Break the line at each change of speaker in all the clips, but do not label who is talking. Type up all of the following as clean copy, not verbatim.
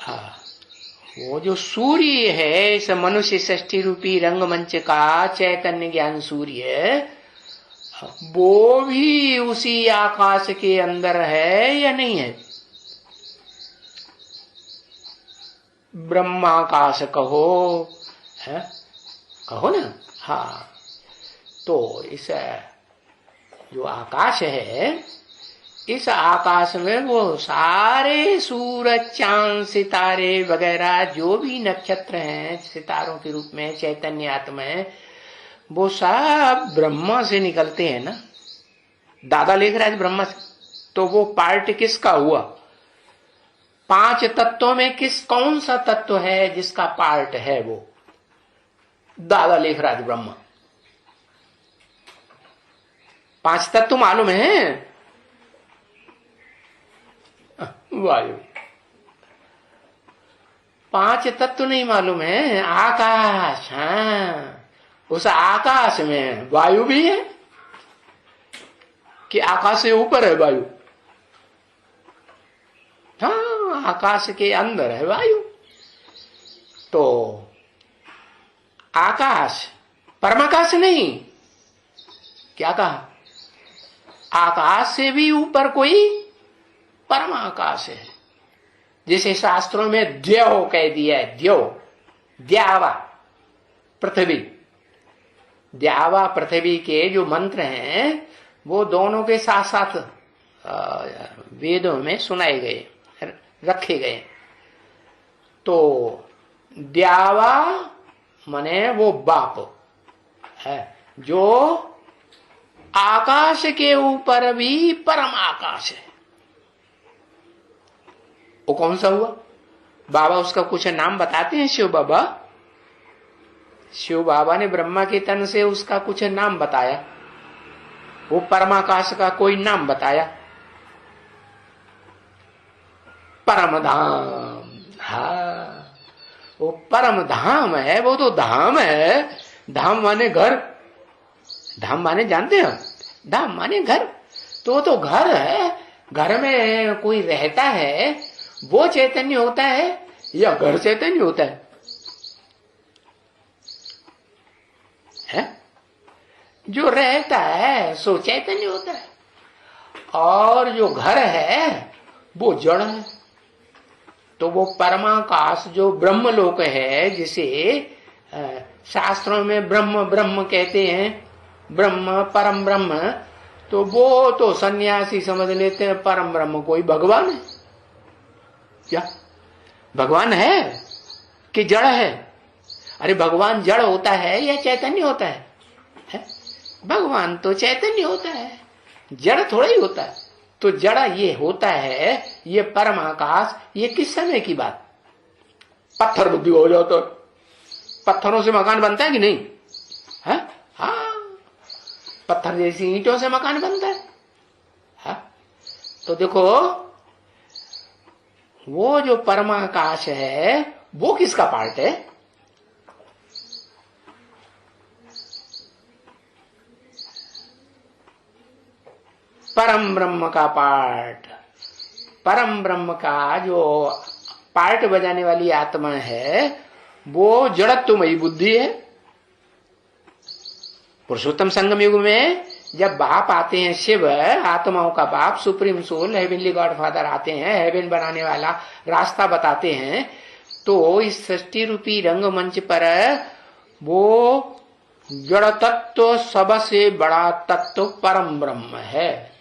हाँ, वो जो सूर्य है इस मनुष्य षष्ठी रूपी रंगमंच का चैतन्य ज्ञान सूर्य, वो भी उसी आकाश के अंदर है या नहीं है? ब्रह्माकाश कहो, है? कहो ना। हाँ, तो इस जो आकाश है, इस आकाश में वो सारे सूरज चांद सितारे वगैरह जो भी नक्षत्र हैं सितारों के रूप में चैतन्य आत्मा है, वो सब ब्रह्मा से निकलते हैं ना। दादा लिख रहा है ब्रह्मा से, तो वो पार्ट किसका हुआ? 5 तत्वों में कौन सा तत्व है जिसका पार्ट है? वो दादा लिख रहा है ब्रह्मा। 5 तत्व मालूम है? वायु। 5 तत्व नहीं मालूम है? आकाश। हाँ, उस आकाश में वायु भी है कि आकाश से ऊपर है वायु? हाँ, आकाश के अंदर है वायु। तो आकाश परमाकाश नहीं, क्या कहा? आकाश से भी ऊपर कोई परमाकाश है, जिसे शास्त्रों में द्यौ कह दिया है। द्यौ, द्यावा पृथ्वी। द्यावा पृथ्वी के जो मंत्र हैं वो दोनों के साथ साथ वेदों में सुनाए गए, रखे गए। तो द्यावा माने वो बाप है जो आकाश के ऊपर भी परम आकाश है। वो कौन सा हुआ? बाबा उसका कुछ नाम बताते हैं। शिव बाबा, शिव बाबा ने ब्रह्मा के तन से उसका कुछ नाम बताया। वो परमाकाश का कोई नाम बताया। परम धाम। हाँ, वो परम धाम है। वो तो धाम है। धाम माने घर। धाम माने जानते हो? धाम माने घर। तो वो तो घर है। घर में कोई रहता है, वो चैतन्य होता है या घर चैतन्य होता है? जो रहता है सो चैतन्य होता है, और जो घर है वो जड़ है। तो वो परमाकाश जो ब्रह्मलोक है, जिसे शास्त्रों में ब्रह्म ब्रह्म कहते हैं, ब्रह्म परम ब्रह्म, तो वो तो सन्यासी समझ लेते हैं परम ब्रह्म कोई भगवान है। क्या भगवान है कि जड़ है? अरे भगवान जड़ होता है या चैतन्य होता है? भगवान तो चैतन्य होता है, जड़ थोड़ा ही होता है। तो जड़ ये होता है, ये परम आकाश। ये किस समय की बात? पत्थर बुद्धि हो जाओ तो पत्थरों से मकान बनता है कि नहीं? है? हाँ, पत्थर जैसी ईंटों से मकान बनता है। हाँ? तो देखो, वो जो परमाकाश है वो किसका पार्ट है? परम ब्रह्म का पार्ट। परम ब्रह्म का जो पार्ट बजाने वाली आत्मा है वो जड़त्वमयी बुद्धि है। पुरुषोत्तम संगम युग में जब बाप आते हैं, शिव आत्माओं का बाप, supreme soul, heavenly God father आते हैं, हेवन बनाने वाला रास्ता बताते हैं, तो इस सृष्टि रूपी रंगमंच पर वो जड़ तत्व सबसे बड़ा तत्व परम ब्रह्म है,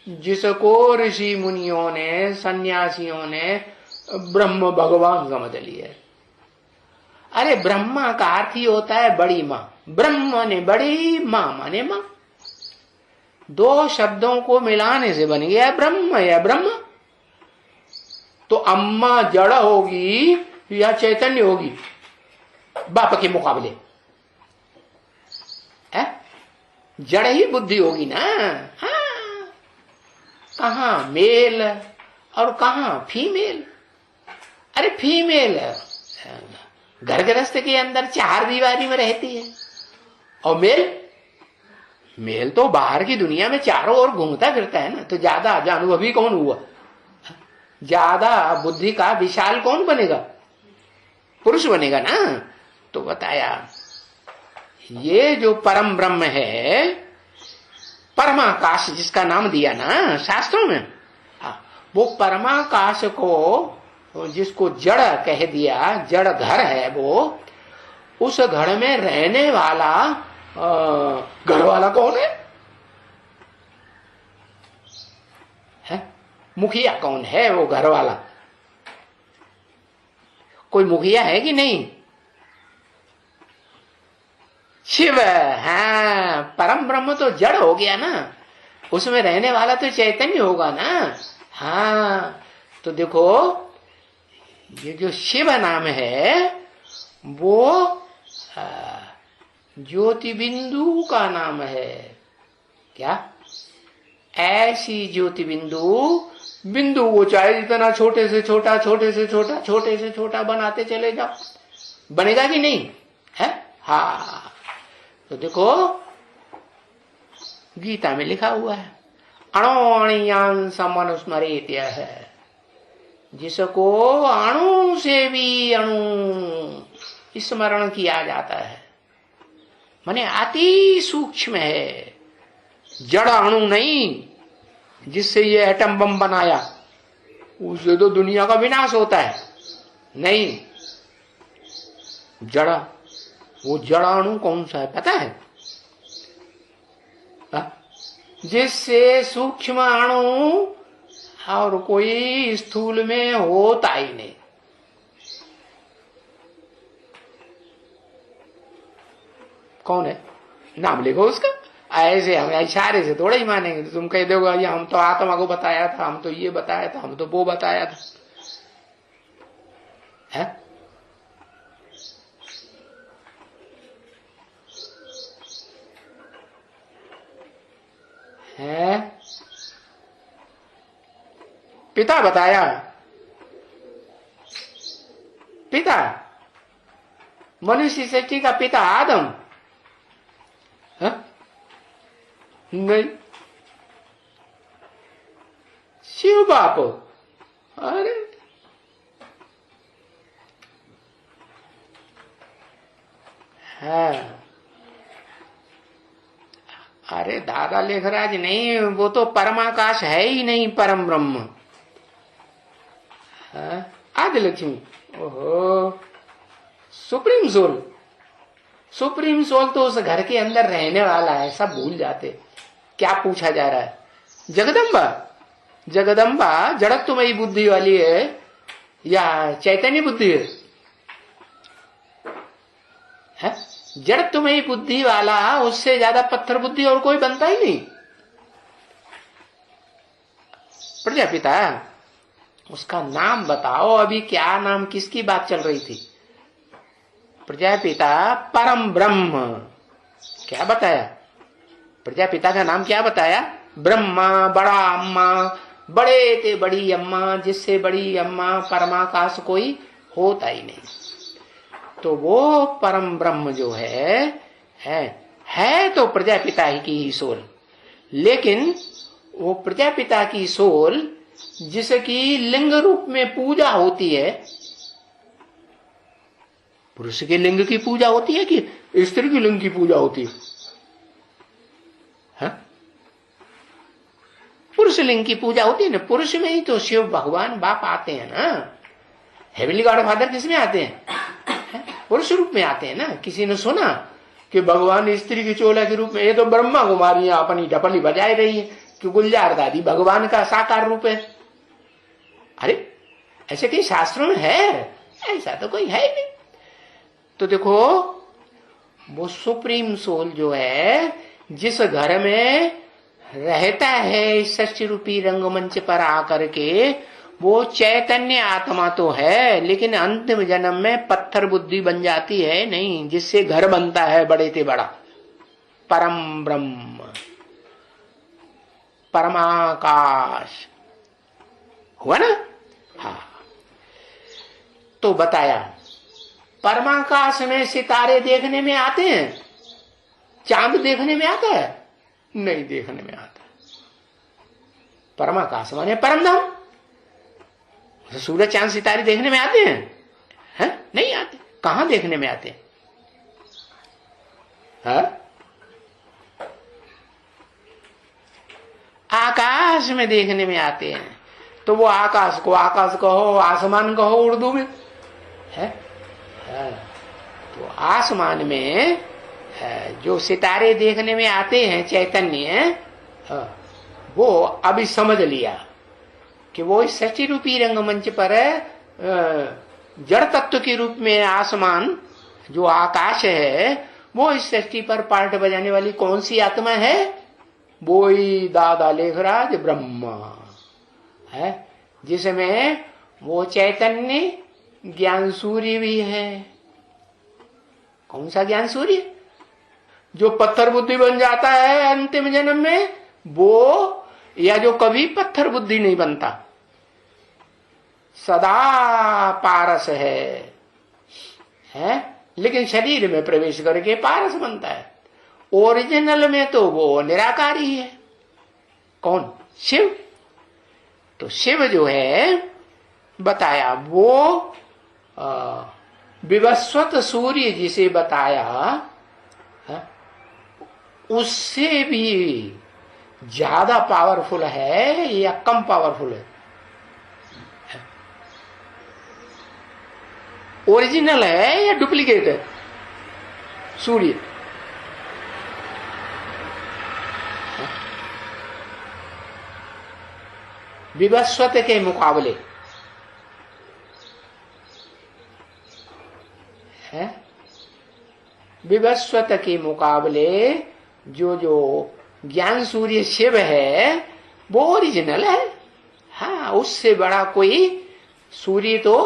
जिसको ऋषि मुनियों ने, सन्यासियों ने ब्रह्म भगवान समझ लिया। अरे ब्रह्मा का अर्थ ही होता है बड़ी माँ। ब्रह्म ने बड़ी, माँ माने माँ। 2 शब्दों को मिलाने से बन गया ब्रह्म या ब्रह्म। तो अम्मा जड़ होगी या चैतन्य होगी बाप के मुकाबले? जड़ ही बुद्धि होगी ना। हाँ, कहाँ मेल और कहाँ फीमेल? अरे फीमेल घर गृहस्थ के अंदर 4 दीवारी में रहती है, और मेल तो बाहर की दुनिया में चारों ओर घूमता फिरता है ना। तो ज्यादा अनुभवी कौन हुआ? ज्यादा बुद्धि का विशाल कौन बनेगा? पुरुष बनेगा ना। तो बताया ये जो परम ब्रह्म है, परमाकाश जिसका नाम दिया ना शास्त्रों में, वो परमाकाश को जिसको जड़ कह दिया, जड़ घर है वो, उस घर में रहने वाला घर वाला कौन है? मुखिया कौन है? वो घर वाला कोई मुखिया है कि नहीं? शिव। हाँ, परम ब्रह्म तो जड़ हो गया ना, उसमें रहने वाला तो चैतन्य होगा ना। हाँ, तो देखो ये जो शिव नाम है वो ज्योति बिंदु का नाम है। क्या? ऐसी ज्योति बिंदु, बिंदु वो चाहे जितना छोटे से छोटा, छोटे से छोटा, छोटे से छोटा बनाते चले जाओ, बनेगा कि नहीं है? हाँ, तो देखो गीता में लिखा हुआ है अणोअणियांसमनुस्मरेत है, जिसको अणु से भी अणु स्मरण किया जाता है, माने अति सूक्ष्म है, जड़ अणु नहीं जिससे ये एटम बम बनाया, उससे तो दुनिया का विनाश होता है। नहीं, जड़, वो जड़ अणु कौन सा है पता है? जिससे सूक्ष्म अणु और कोई स्थूल में होता ही नहीं। कौन है? नाम लिखो उसका। ऐसे हम इशारे से थोड़ा ही मानेंगे। तो तुम कह दोगे ये हम तो आत्मा को बताया था, हम तो ये बताया था, हम तो वो बताया था, है? है? पिता बताया, पिता मनुष्य सृष्टि का पिता आदम है? नहीं, शिव बाप। अरे हाँ, अरे दादा लेखराज नहीं, वो तो परमाकाश है ही नहीं, परम ब्रह्म। आज लक्ष्मी, ओहो, सुप्रीम सोल, सुप्रीम सोल तो उस घर के अंदर रहने वाला है, सब भूल जाते। क्या पूछा जा रहा है? जगदम्बा, जगदम्बा जड़त्वमयी बुद्धि वाली है या चैतन्य बुद्धि है? जड़त्वमयी बुद्धि वाला, उससे ज्यादा पत्थर बुद्धि और कोई बनता ही नहीं। प्रजापिता, उसका नाम बताओ। अभी क्या नाम, किसकी बात चल रही थी? प्रजापिता परम ब्रह्म। क्या बताया? प्रजापिता का नाम क्या बताया? ब्रह्मा, बड़ा अम्मा, बड़े ते बड़ी अम्मा, जिससे बड़ी अम्मा परमाकाश कोई होता ही नहीं। तो वो परम ब्रह्म जो है तो प्रजापिता ही की ही सोल, लेकिन वो प्रजापिता की सोल जिसकी लिंग रूप में पूजा होती है, पुरुष के लिंग की पूजा होती है कि स्त्री की लिंग की पूजा होती है? पुरुष लिंग की पूजा होती है ना। पुरुष में ही तो शिव भगवान बाप आते हैं ना। हेवनली गॉड फादर किसमें आते हैं? पुरुष रूप में आते हैं ना। किसी ने सुना कि भगवान स्त्री की चोला के रूप में? ये तो ब्रह्मा कुमारियां अपनी ढपली बजाए रही है कि गुलजार दादी भगवान का साकार रूप है। अरे ऐसे कई शास्त्रों में है? ऐसा तो कोई है नहीं। तो देखो वो सुप्रीम सोल जो है, जिस घर में रहता है षष्ठी रूपी रंगमंच पर आकर के, वो चैतन्य आत्मा तो है, लेकिन अंतिम जन्म में पत्थर बुद्धि बन जाती है नहीं, जिससे घर बनता है बड़े से बड़ा। परम ब्रह्म, परमाकाश हुआ ना। हाँ, तो बताया परमाकाश में सितारे देखने में आते हैं, चांद देखने में आता है? नहीं देखने में आता। परमाकाश माने परम धाम। सूरज चांद सितारे देखने में आते हैं? नहीं आते। कहां देखने में आते हैं? आकाश में देखने में आते हैं। तो वो आकाश को आकाश कहो, आसमान कहो उर्दू में है। तो आसमान में जो सितारे देखने में आते हैं चैतन्य, वो अभी समझ लिया कि वो इस सृष्टि रूपी रंगमंच पर जड़ तत्व के रूप में आसमान जो आकाश है, वो इस सृष्टि पर पार्ट बजाने वाली कौन सी आत्मा है? वो ही दादा लेखराज ब्रह्मा है, जिसमें वो चैतन्य ज्ञान सूर्य भी है। कौन सा ज्ञान सूर्य? जो पत्थर बुद्धि बन जाता है अंतिम जन्म में, वो, या जो कभी पत्थर बुद्धि नहीं बनता, सदा पारस है, लेकिन शरीर में प्रवेश करके पारस बनता है। ओरिजिनल में तो वो निराकारी है। कौन? शिव। तो शिव जो है बताया, वो विवस्वत सूर्य जिसे बताया, उससे भी ज्यादा पावरफुल है या कम पावरफुल है? ओरिजिनल है या डुप्लीकेट है सूर्य? विवस्वत के मुकाबले है, विवस्वत के मुकाबले जो ज्ञान सूर्य शिव है वो ओरिजिनल है। हाँ, उससे बड़ा कोई सूर्य तो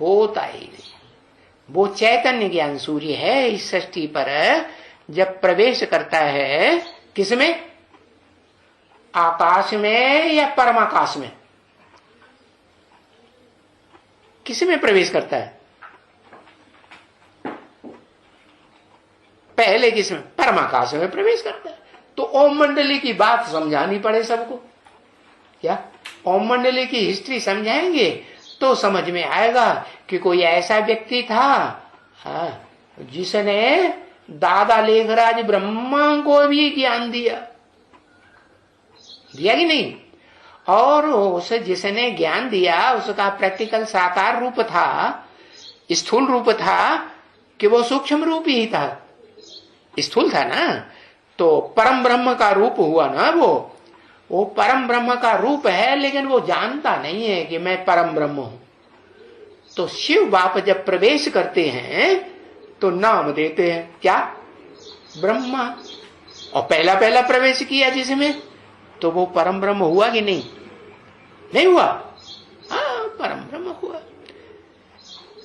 होता ही नहीं। वो चैतन्य ज्ञान सूर्य है। इस सृष्टि पर जब प्रवेश करता है, किसमें? आकाश में या परमाकाश में? किसमें प्रवेश करता है? पहले किसमें? परमाकाश में प्रवेश करता है। तो ओम मंडली की बात समझानी पड़े सबको क्या? ओम मंडली की हिस्ट्री समझाएंगे तो समझ में आएगा कि कोई ऐसा व्यक्ति था जिसने दादा लेखराज ब्रह्मा को भी ज्ञान दिया कि नहीं? और उसे जिसने ज्ञान दिया उसका प्रैक्टिकल साकार रूप था, स्थूल रूप था कि वो सूक्ष्म रूप ही था? स्थूल था ना। तो परम ब्रह्म का रूप हुआ ना वो परम ब्रह्म का रूप है, लेकिन वो जानता नहीं है कि मैं परम ब्रह्म हूं। तो शिव बाप जब प्रवेश करते हैं तो नाम देते हैं क्या? ब्रह्मा। और पहला पहला प्रवेश किया जिसमें, तो वो परम ब्रह्म हुआ कि नहीं? नहीं हुआ। हाँ, परम ब्रह्म हुआ।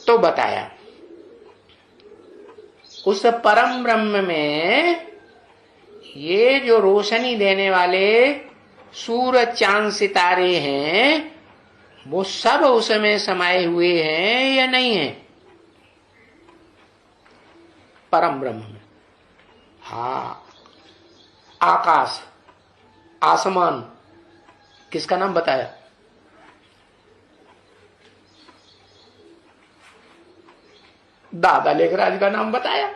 तो बताया उस परम ब्रह्म में ये जो रोशनी देने वाले सूरज चांद सितारे हैं, वो सब उसमें समाये हुए हैं या नहीं है? परम ब्रह्म में। हाँ, आकाश, आसमान, किसका नाम बताया? दादा लेखराज का नाम बताया।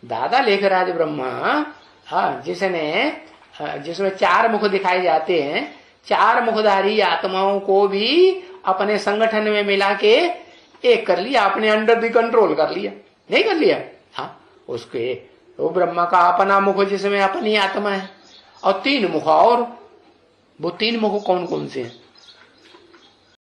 दादा लेखराज ब्रह्मा, हाँ, जिसमें चार मुख दिखाए जाते हैं, चार मुखधारी आत्माओं को भी अपने संगठन में मिला के एक कर लिया, अपने अंडर दी कंट्रोल कर लिया। नहीं कर लिया? हाँ, उसके वो ब्रह्मा का अपना मुख जिसमें अपनी आत्मा है, और तीन मुख। और वो तीन मुख कौन कौन से हैं?